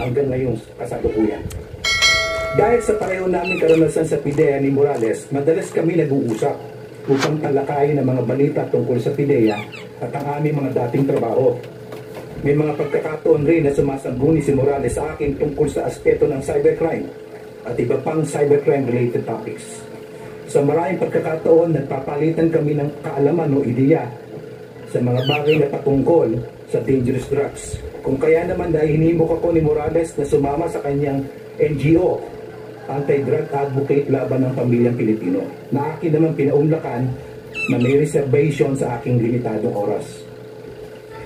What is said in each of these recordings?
hanggang ngayong kasalukuyan. Dahil sa pareho namin karanasan sa PIDEA ni Morales, madalas kami nag-uusap upang talakayin ang mga balita tungkol sa PIDEA at ang aming mga dating trabaho. May mga pagkakataon rin na sumasangguni si Morales sa akin tungkol sa aspeto ng cybercrime at iba pang cybercrime-related topics. Sa maraming pagkakataon, nagpapalitan kami ng kaalaman o ideya sa mga bagay na patungkol sa dangerous drugs. Kung kaya naman dahil hinimok ako ni Morales na sumama sa kanyang NGO, Anti-Drug Advocate Laban ng Pamilyang Pilipino, na akin naman pinaunlakan na may reservation sa aking limitadong oras.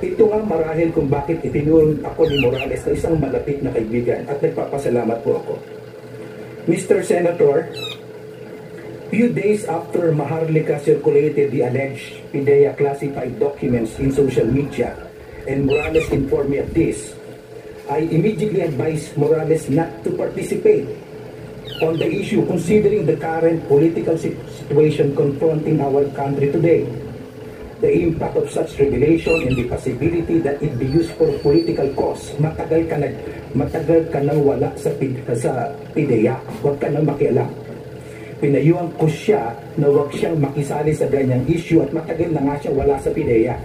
Ito nga marahil kung bakit itinurong ako ni Morales na isang malapit na kaibigan at nagpapasalamat po ako. Mr. Senator, few days after Maharlika circulated the alleged PIDEA classified documents in social media and Morales informed me of this, I immediately advised Morales not to participate on the issue considering the current political situation confronting our country today. The impact of such revelation and the possibility that it be used for political cause. Matagal ka nang wala sa PIDEA. Huwag ka nang makialam. Pinayuhan ko siya na huwag siyang makisali sa ganyang issue at matagal na nga siya wala sa PIDEA.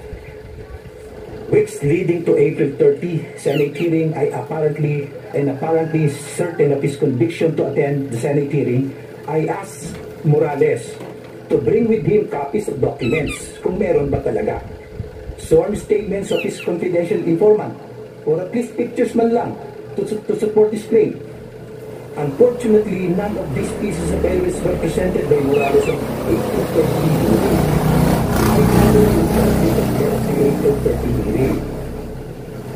Weeks leading to April 30 Senate hearing, apparently certain of his conviction to attend the Senate hearing, I asked Morales to bring with him copies of documents, kung meron ba talaga, sworn statements of his confidential informant, or at least pictures man lang to support his claim. Unfortunately, none of these pieces of evidence were presented by Morales on April 30.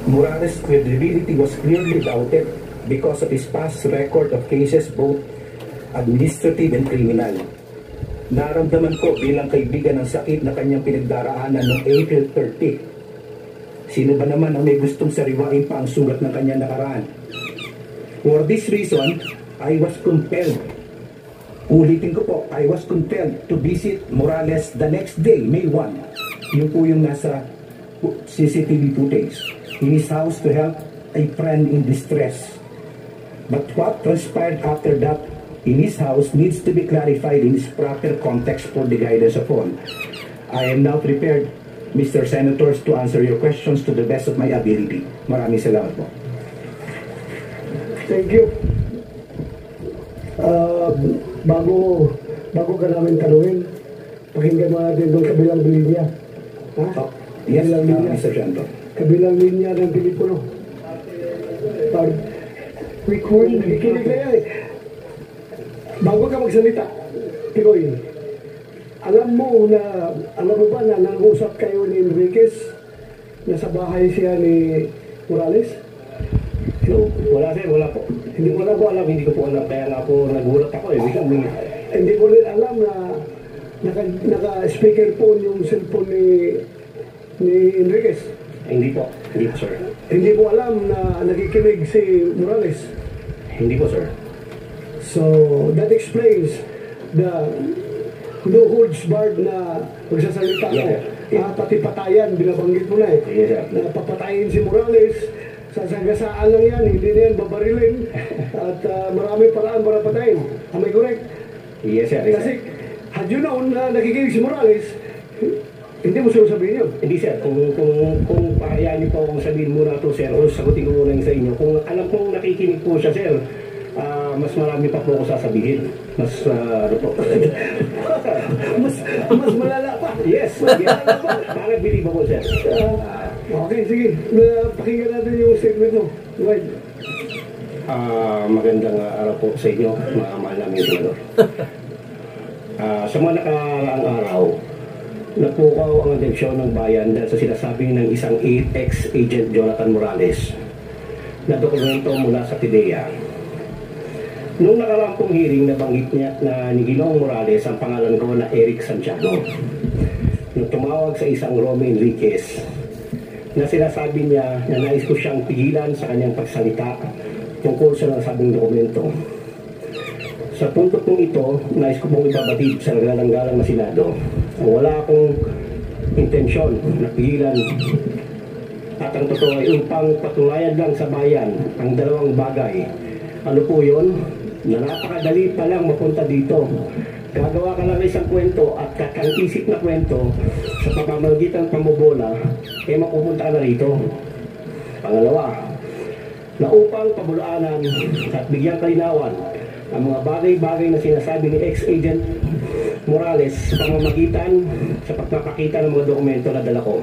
Morales' credibility was clearly doubted because of his past record of cases, both administrative and criminal. Naramdaman ko bilang kaibigan ng sakit na kanyang pinagdaraanan noong April 30. Sino ba naman ang may gustong sariwain pa ang sugat ng kanyang nakaraan? For this reason, I was compelled, ulitin ko po, I was compelled to visit Morales the next day, May 1. Yun po yung nasa CCTV footage. In his house to help a friend in distress. But what transpired after that in his house needs to be clarified in its proper context for the guidance of all. I am now prepared, Mr. Senators, to answer your questions to the best of my ability. Maraming salamat po. Thank you. Bago ka namin tanungin, pakinggan mo natin itong kabilang linya. Ha? Yes, Mr. Senator. Kabilang linya ng Pilipino. Recording. Nakikinig na yan eh. Bago ka magsalita, Tiroy, alam mo ba na nang-usap kayo ni Enriquez na sa bahay siya ni Morales? No, wala sir, wala po. Hindi ko alam, hindi ko po alam. Kaya nga po nagulat ako eh. Hindi ko rin alam na naka-speakerphone yung cellphone ni Enriquez. Hindi po sir. Hindi mo alam na nakikinig si Morales? Hindi po sir. So, that explains the no holds barred na magsasalita ko. Yeah. Pati patayan, binabanggit mo na eh. Yeah. Na papatayin si Morales, sasagasaan lang yan, hindi na yan babarilin. At marami paraan para patayin. Am I correct? Yes sir. Kasi, had you known na nakikinig si Morales, hindi mo sila sabihin yun. Hindi sir, kung pakayaan niyo po akong sabihin muna ito sir, o sagutin ko muna yung sa inyo. Kung alam kong nakikinig po siya sir, mas marami pa po ako sasabihin. Mas mas malala pa. Yes, mas malala pa. Parang believable sir. Okay, sige. Pakinggan natin yung statement mo. Right. Magandang araw po sa inyo, mga mahal namin senador. Sa mga nakaraang araw, napukaw ang atensyon ng bayan dahil sa sinasabing ng isang ex-agent Jonathan Morales na dokumento mula sa PIDEA. Noong nakaraang hearing, nabanggit niya na ni Ginoong Morales ang pangalan ko na Eric Santiago. Nung tumawag sa isang Romy Enriquez na sinasabi niya na nais ko siyang pigilan sa kanyang pagsalita tungkol sa nasabing dokumento. Sa punto kong ito, nais ko pong ibabatid sa naglalang-galang na Senado. Wala akong intensyon na pigilan At ang totoo ay upang patunayan lang sa bayan ang dalawang bagay. Ano po yun? Na napakadali pa lang mapunta dito. Gagawa ka lang isang kwento at kakang-isip na kwento sa pamamagitan ng pambobola, mapupunta ka na rito. Pangalawa, na upang pabulaanan at bigyang kalinawan ang mga bagay-bagay na sinasabi ni ex-agent Morales sa pamamagitan sa pagpapakita ng mga dokumento na dala ko.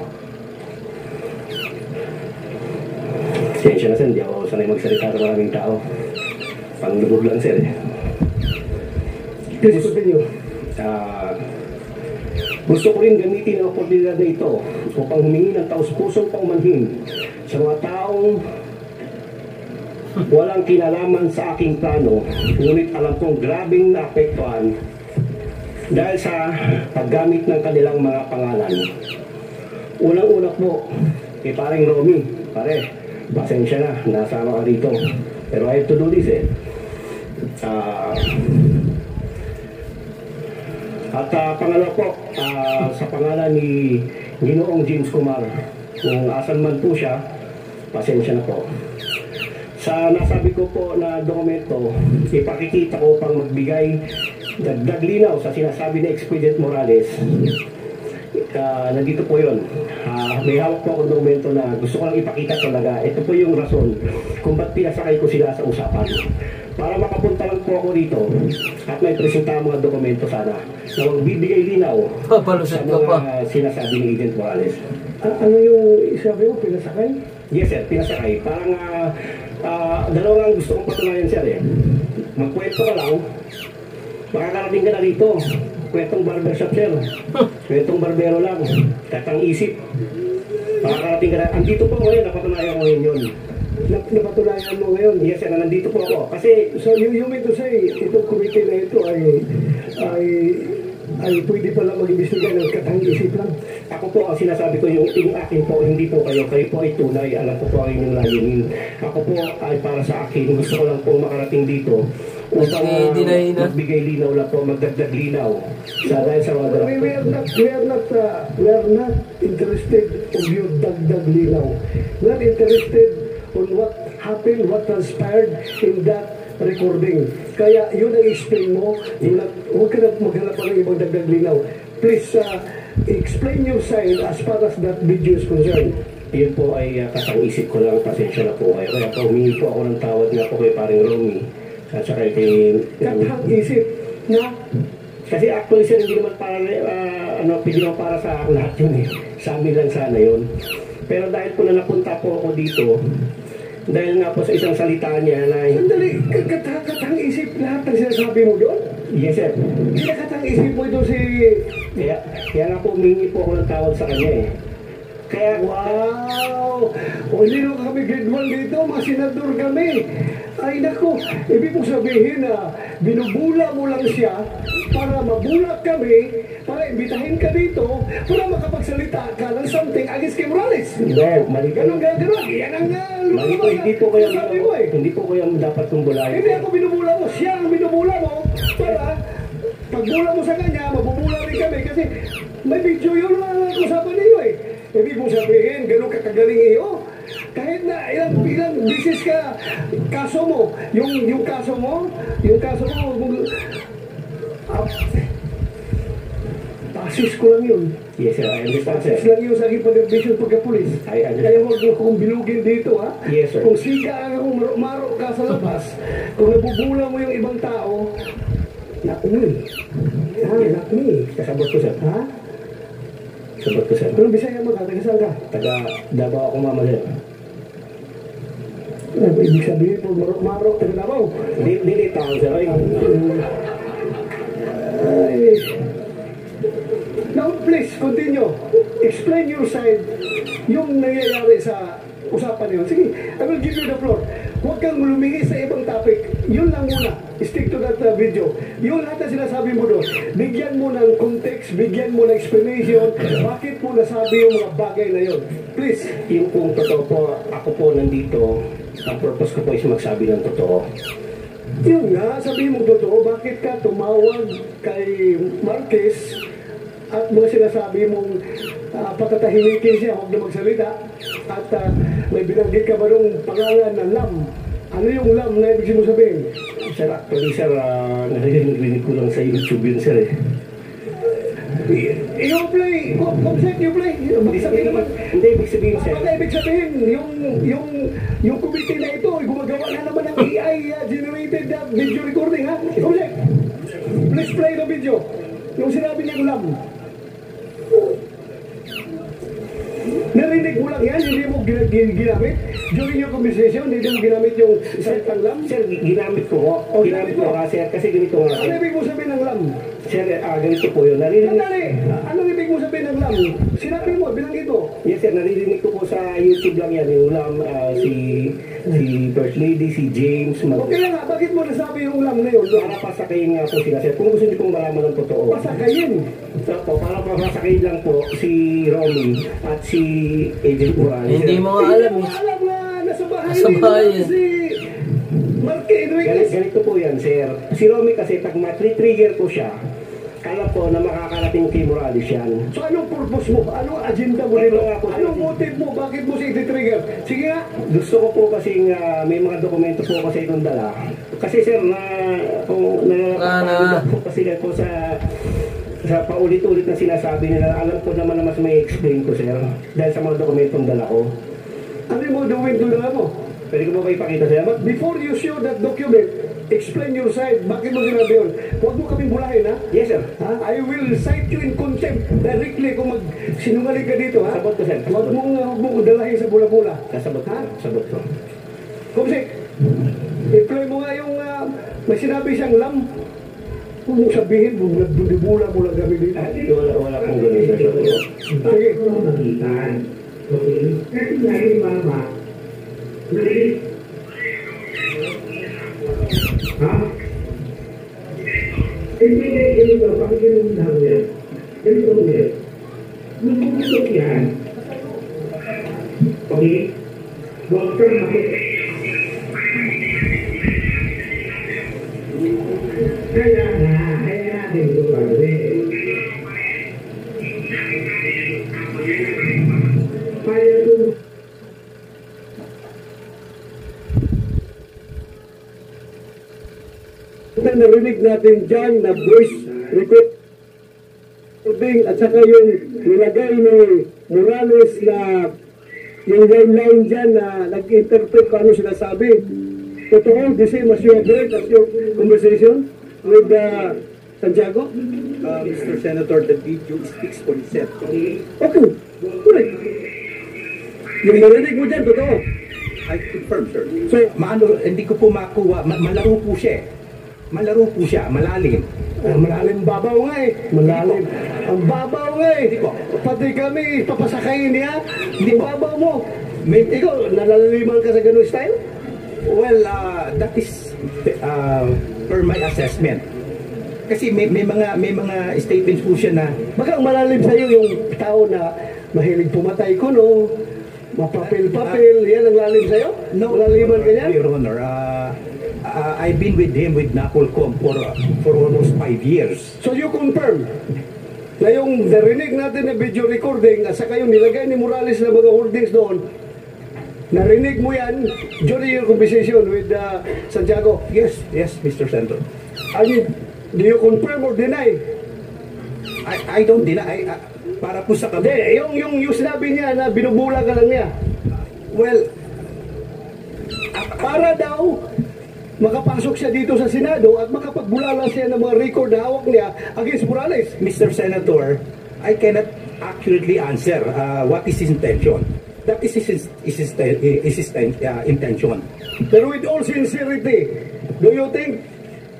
Siyensya na sir, hindi ako sanay magsalita ng maraming tao. Panglubog lang sir. Please continue. Gusto ko rin gamitin ang oportunidad na ito upang humingi ng taus-pusong paumanhin sa mga taong walang kinalaman sa aking plano, ngunit alam kong grabing naapektuhan dahil sa paggamit ng kanilang mga pangalan. Unang-una po, paring Romy, pare, pasensya na, nasama ka dito. Pero I have to do this pangalawa po, sa pangalan ni Ginoong James Kumar, kung asan man po siya, pasensya na po. Sa nasabi ko po na dokumento, ipakikita ko pang magbigay dagdag linaw sa sinasabi ni Expedient Morales. Nandito po yun. May hawak po akong dokumento na gusto ko lang ipakita talaga. Ito po yung rason kung ba't pinasakay ko sila sa usapan. Para makapunta lang po ako dito at may presenta mga dokumento sana na magbibigay linaw sa mga sinasabi ni Agent Morales. Ano yung isabi mo, pinasakay? Yes sir, pinasakay. Parang dalawang ang gusto kong patunayan sir Magkwento ka lang, makakarating ka na rito. Kwentong barbershop sir. Kwentong barbero lang. Katang isip. Makakarating ka na. Andito po ngayon, napatunayan ko ngayon yun. Napatunayan mo ngayon? Yes sir, nandito po ako. Kasi, so you mean to say, itong committee na ito ay pwede pala mag-imbestiga ng katang-isip lang? Ako po, ang sinasabi ko, yung akin po, hindi po kayo. Kayo po ay tunay. Alam ko po ang inyong layunin. Ako po ay para sa akin. Gusto ko lang po makarating dito upang magbigay linaw lang po, magdagdag linaw dahil sa mga dalak. We are not interested on your dagdag linaw. We are interested on what happened, what transpired in that recording. Kaya yun ang explain mo. Huwag ka na maghanap pa ng ibang dagdag linaw. Please explain your side as far as that video is concerned. Yun po ay katang-isip ko lang, pasensya na po kayo. Kaya po humingi po ako ng tawad nga po kay paring Romy at saka kay... Katang-isip na? Kasi actually sir, hindi naman para pwede naman para sa lahat yun Sa amin lang sana yun. Pero dahil po na napunta po ako dito, dahil nga po sa isang salita niya na... Sandali, katang-isip lahat ng sinasabi mo doon? Yes sir. Hindi na katang-isip mo ito si... Kaya nga po humingi po ako ng tawad sa kanya Kaya, wow! O hindi nyo kami grade 1 dito, mga senador kami. Ay naku, ibig mong sabihin na binubula mo lang siya para mabulak kami, para imbitahin ka dito, para makapagsalita ka ng something against kay Morales. No, mali po. Ganun gano'n. Yan ang mali po, hindi po kayo dapat kumbulahin. Hindi ako binubula mo, siya ang binubula mo para pagbula mo sa kanya, mabubula rin kami kasi may video yun na usapan niyo Ibig mong sabihin, ganun kakagaling iyo. Kahit na ilang bisis ka, kaso mo, yung kaso mo, pasis ko lang yun. Yes sir, I understand sir. Pasis lang yun sa aking pag-abisyon pagka-pulis. I understand. Kaya huwag akong bilugin dito ha. Yes sir. Kung siga akong maro ka sa labas, kung nabubula mo yung ibang tao, not me. Not me. Kasabot ko sir. Ha? Sabot ko sir. Anong Bisaya mo ka? Taga-saan ka? Taga Davao ako mama sir. Ibig sabihin po, maro, taga Davao. Dili taon sir. Now, please, continue. Explain your side, yung nangyayari sa usapan niyo. Sige, I will give you the floor. Huwag kang lumingi sa ibang topic. Yun lang muna. Stick to that video. Yung lahat na sinasabi mo doon, bigyan mo ng context, bigyan mo ng explanation, bakit mo nasabi yung mga bagay na yun. Please. Yung kung totoo po, ako po nandito, ang purpose ko po is magsabi ng totoo. Yun nga, sabihin mo totoo, bakit ka tumawag kay Marquez at mga sinasabi mong patatahimikin siya, huwag na magsalita. At may binanggit ka ba nung pangalan na Lam? Ano yung Lam na ibig mo sabihin? Sir, actually, sir, narinig ko lang sa YouTube yun, sir, eh. You play, concept you play. Ibig sabihin naman, Hindi, ibig sabihin, sir. baka ibig sabihin, yung committee na ito, gumagawa na naman ng AI-generated video recording, ha? Concept, please play the video. Yung sinabi niyang Lam. Narinig mo lang yan, hindi mo ginamit. During your conversation, hindi mo ginamit yung salitang Lam. Sir, ginamit ko. Ginamit ko nga, sir, kasi ganito nga, Ano sir. ibig mo sabihin ng Lam? Sir, ganito po yun. Sandali, ano ibig mo sabihin ng Lam? Sinabi mo, binanggit mo. Yes, sir, naririnig ko po sa YouTube lang yan. Yung Lam, si First Lady, si James. Okay lang nga, bakit mo nasabi yung Lam na yun? Para pasakayin nga po sila, sir. Kung gusto niyo pong malaman ng totoo. Pasakayin. So, po, para pasakayin lang po si Romy at si Agent Morales. Hindi mo nga alam Hindi mo eh. alam na nasa bahay Nasa bahay nila yan. si Marque Enriquez. Ganito po yan, sir. Si Romy kasi, pag matri-trigger ko siya, kala po na makakarating kay Morales yan. So anong purpose mo? Anong agenda mo Ito nito? nga po, sir. Anong motive mo? Bakit mo siya iti-trigger? Sige nga. Gusto ko po kasi may mga dokumento po kasi itong dala. Kasi sir, po kasi po sa paulit-ulit na sinasabi nila, alam ko naman na mas may explain ko, sir. Dahil sa mga dokumentong dala ko. Ano yung mga document na mo? Pwede ko ba ipakita, sir? But before you show that document, explain your side. Bakit mo sinabi yun? Huwag mo kaming bulahin, ha? Yes, sir. Ha? I will cite you in contempt directly kung sinungaling ka dito, ha? Sabot ko, sir. Huwag mong dalahin sa bula-bula. Sabot ko. Ha? Sabot ko. Kumsik, i-play mo nga yung may sinabi siyang Lam. Huwag mong sabihin, bula mo lang kami dito. Wala pong ganun, sir. Sige. Kasi lagi mama, ha? Hindi ba, bakit ganun lang yan? Ganito mo yan. Nagpuputok yan. Okay? Huwag kang kaya natin ito pagre. Kaya ito. Narinig natin dyan na voice recording at saka yung nilagay ni Morales na yung line dyan na nag-interpret kung ano sinasabi. Totoo, the same as you agreed as your conversation with Santiago? Mr. Senator, the video speaks for itself. Okay, correct. Yung narinig mo dyan, totoo. I confirm, sir. So, Hindi ko po makuha. Malaro po siya. Malaro po siya. Malalim. malalim babaw nga eh. Malalim. Ang babaw nga eh. Hindi po. Pati kami, papasakayin niya. Hindi Ang po. babaw mo. Ikaw, nalalaliman ka sa ganun style? Well, that is per my assessment. Kasi may mga statements po siya na Baka ang malalim sa'yo yung tao na mahilig pumatay ko, no? Mapapil-papil, yan ang lalim sa'yo? Malaliman ka niyan? Your Honor, I've been with him with NAPOLCOM for almost 5 years. So you confirm na yung narinig natin na video recording at saka yung nilagay ni Morales na mga holdings doon, narinig mo yan during your conversation with Santiago? Yes, Mr. Senator. Do you confirm or deny? I don't deny. Para po sa Hindi, kami. yung sinabi niya na binubula ka lang niya. Well, Para daw makapasok siya dito sa Senado at makapagbulala siya ng mga record na hawak niya against Morales. Mr. Senator, I cannot accurately answer what is his intention. That is his intention. Pero with all sincerity, do you think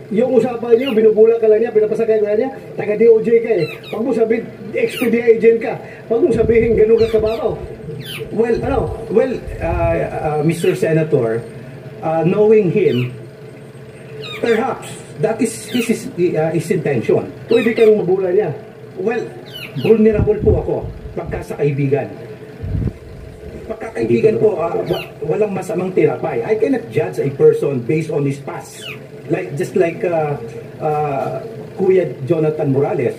yung usapan niyo, binubula ka lang niya, pinapasakay ka lang niya, taga-DOJ ka eh. Huwag mo sabihin, XPDI agent ka. Huwag mo sabihin, ganun ka kababaw. Well, Mr. Senator, knowing him, perhaps that is his intention. Pwede kang mabula niya. Well, vulnerable po ako pagka sa kaibigan. Pagkakaibigan po, walang masamang tinapay. I cannot judge a person based on his past. Just like Kuya Jonathan Morales.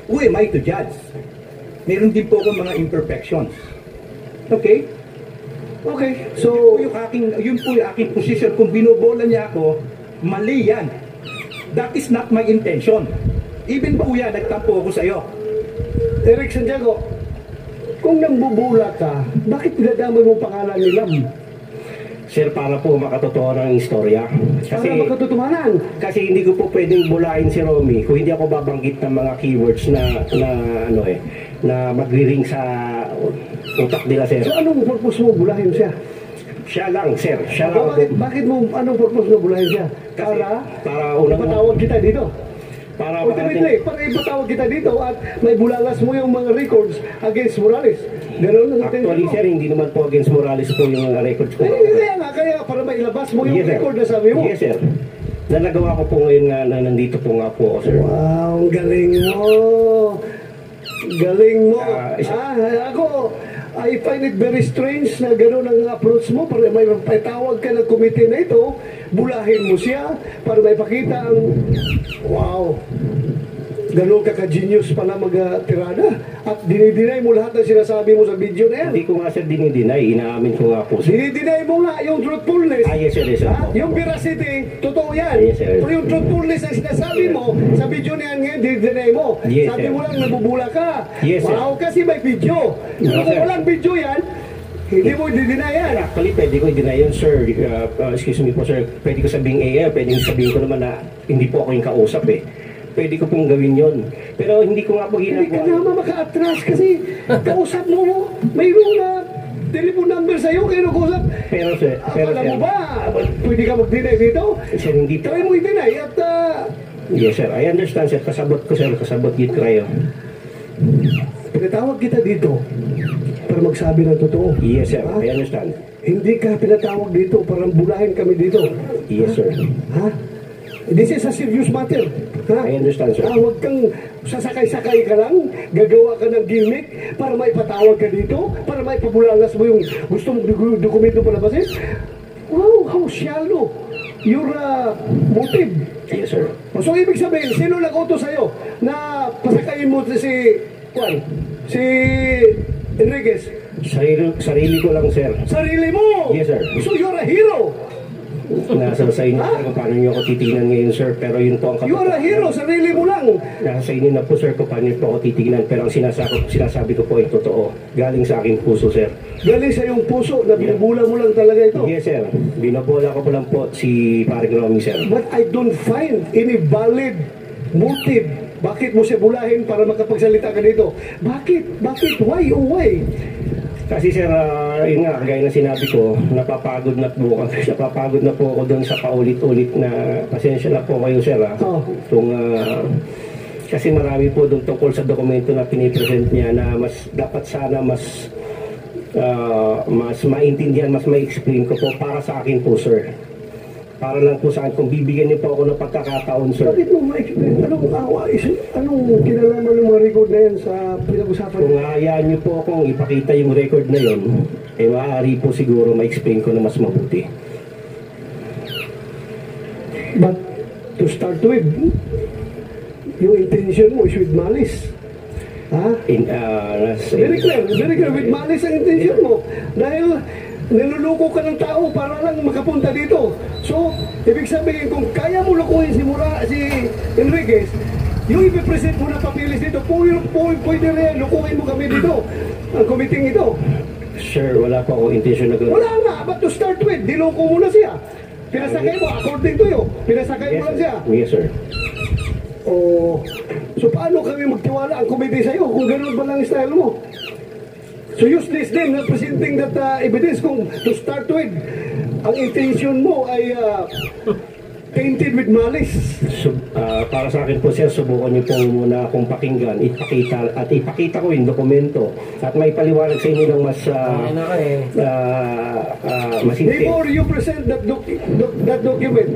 Who am I to judge? Meron din po akong mga imperfections. Okay? Okay, So, so, yun po yung aking position. Kung binobola niya ako, mali yan. That is not my intention. Even kuya, nagtampo ako sa'yo. Eric Santiago, kung nambubula ka, bakit pinadamay mo pangalan ni Lam? Sir, para po makatotoo ng istorya. Para makatotohanan. Kasi hindi ko po pwedeng bulain si Romy kung hindi ako babanggit ng mga keywords na magriring sa utak nila, sir. So anong purpose mo bulahin siya? Siya lang, sir. Siya lang. Bakit mo, anong purpose mo bulahin siya? Kasi, para ipatawag kita dito. Para Ultimately, para ipatawag kita dito at may bulalas mo yung mga records against Morales. Ganun ang Actually, intention sir, hindi naman po against Morales po yung mga records ko. kaya para mailabas mo yung Yes, sir. record na sabi mo. Yes, sir. Nagawa ko po ngayon na nandito po nga po ako, sir. Wow, ang galing mo. Galing mo. Ako, I find it very strange na gano'n ang approach mo para may patawag ka ng komite na ito, bulahin mo siya para may pakita ang wow, gano'n ka ka-genius pala mag-tirada at dinidinay mo lahat ng sinasabi mo sa video na yan. Hindi ko nga, sir, dinideny. Inaamin ko nga po, sir. Dinidinay mo nga yung truthfulness. Yes, sir. Yes, sir. Yung veracity, totoo yan. Yes, sir. Pero yung truthfulness na sinasabi mo, sa video na yan ngayon, dinidinay mo. Yes, Sabi sir. mo lang, nabubula ka. Yes, sir. Wow, kasi may video. Pero Yes, kung sir. walang video yan, hindi mo didinay yan. Actually, pwede ko i-deny yun, sir. Excuse me po, sir. Pwede ko sabihin pwede ko sabihin ko naman na hindi po ako yung kausap eh. Pwede ko pong gawin yun. Pero hindi ko nga po Hindi ka ginagawa. naman maka-atras kasi kausap mo, mayroong na telephone number sa'yo, kayo nag-usap. Pero, sir, Akala mo ba, pwede ka mag-deny dito? Sir, hindi po. Try mo i-deny at Yes, sir. I understand, sir. Kasabot ko, sir. Kasabot git kayo. pinatawag kita dito para magsabi ng totoo. Yes, sir. Ha? I understand. Hindi ka pinatawag dito para bulahin kami dito. Yes, sir. Ha? This is a serious matter. Ha? I understand, sir. Huwag kang sasakay-sakay ka lang, gagawa ka ng gimmick para maipatawag ka dito, para maipabulalas mo yung gusto mong dokumento palabasin. Wow, how shallow your motive. Yes, sir. So, ibig sabihin, sino nag-utos sa'yo na pasakayin mo si Enriquez? Sarili ko lang, sir. Sarili mo! Yes, sir. So, you're a hero! Nasa sa inyo, sir, kung paano nyo ako titignan ngayon, sir. Pero yun po ang You are a hero, sarili mo lang. Nasa sa inyo na po, sir, kung paano nyo po ako titignan. Pero ang sinasabi ko po ay totoo. Galing sa aking puso, sir. Galing sa iyong puso na binubula mo lang talaga ito. Yes, sir. Binabola ko po lang po si Paring Romy, sir. But I don't find any valid motive. Bakit mo siya bulahin para makapagsalita ka dito? Bakit? Bakit? Why? Oh, why? Kasi, sir, yun nga, kagaya na sinabi ko, napapagod na po ako doon sa paulit-ulit na pasensya na po kayo, sir. Oh. Kasi marami po doon tungkol sa dokumento na pinipresent niya na dapat sana mas maintindihan, mas ma-explain ko po para sa akin po, sir. Para lang po sa akin, kung bibigyan niyo po ako ng pagkakataon, sir. Bakit mo ma-explain? Anong kinalaman ng mga record na yan sa pinag-usapan? Kung hayaan niyo po akong ipakita yung record na yon, maaari po siguro ma-explain ko na mas mabuti. But to start with, yung intention mo is with malice. Ha? Very clear with malice ang intention mo. Dahil niluluko ka ng tao para lang makapunta dito. So, ibig sabihin, kung kaya mo lukuhin si Enriquez, yung ipipresent mo na papilis dito, pwede rin, lukuhin mo kami dito, ang committee ito. Sir, wala po akong intention na gano'n. Wala nga, but to start with, diloko mo na siya. Pinasakay mo, according to you, pinasakay mo lang siya. Yes, sir. Oh, so paano kami magtiwala ang committee sa'yo kung gano'n ba lang style mo? So use this then, presenting that evidence kung to start with, ang intention mo ay tainted with malice. So, para sa akin po, sir, subukan niyo po muna akong pakinggan, ipakita ko yung dokumento at may paliwanag sa inyo ng mas masinti. Before you present that document,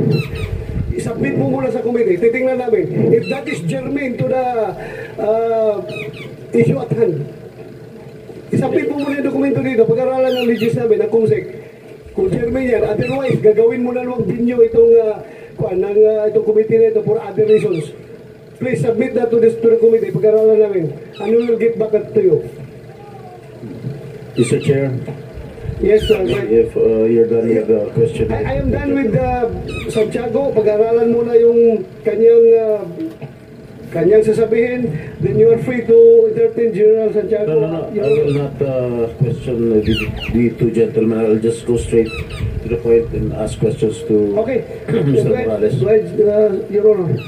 isubmit mo muna sa committee. Titingnan namin if that is germane to the issue at hand. Isubmit mo muna yung dokumento dito, pag-aralan ng legis namin, ng COMSEC. Kung germane yan, otherwise, gagawin mo na luwag dinyo itong itong committee na ito for other reasons. Please submit that to the committee, pag-aralan namin, and we will get back to you. Mr. Chair, Yes, but if you're done with the question. I am done with Santiago. Pag-aralan muna yung kanyang sasabihin. Then you are free to entertain General Santiago. No. I will not question the two gentlemen. I'll just go straight to the point and ask questions to Okay. Mr. Morales. Go ahead, Your Honor.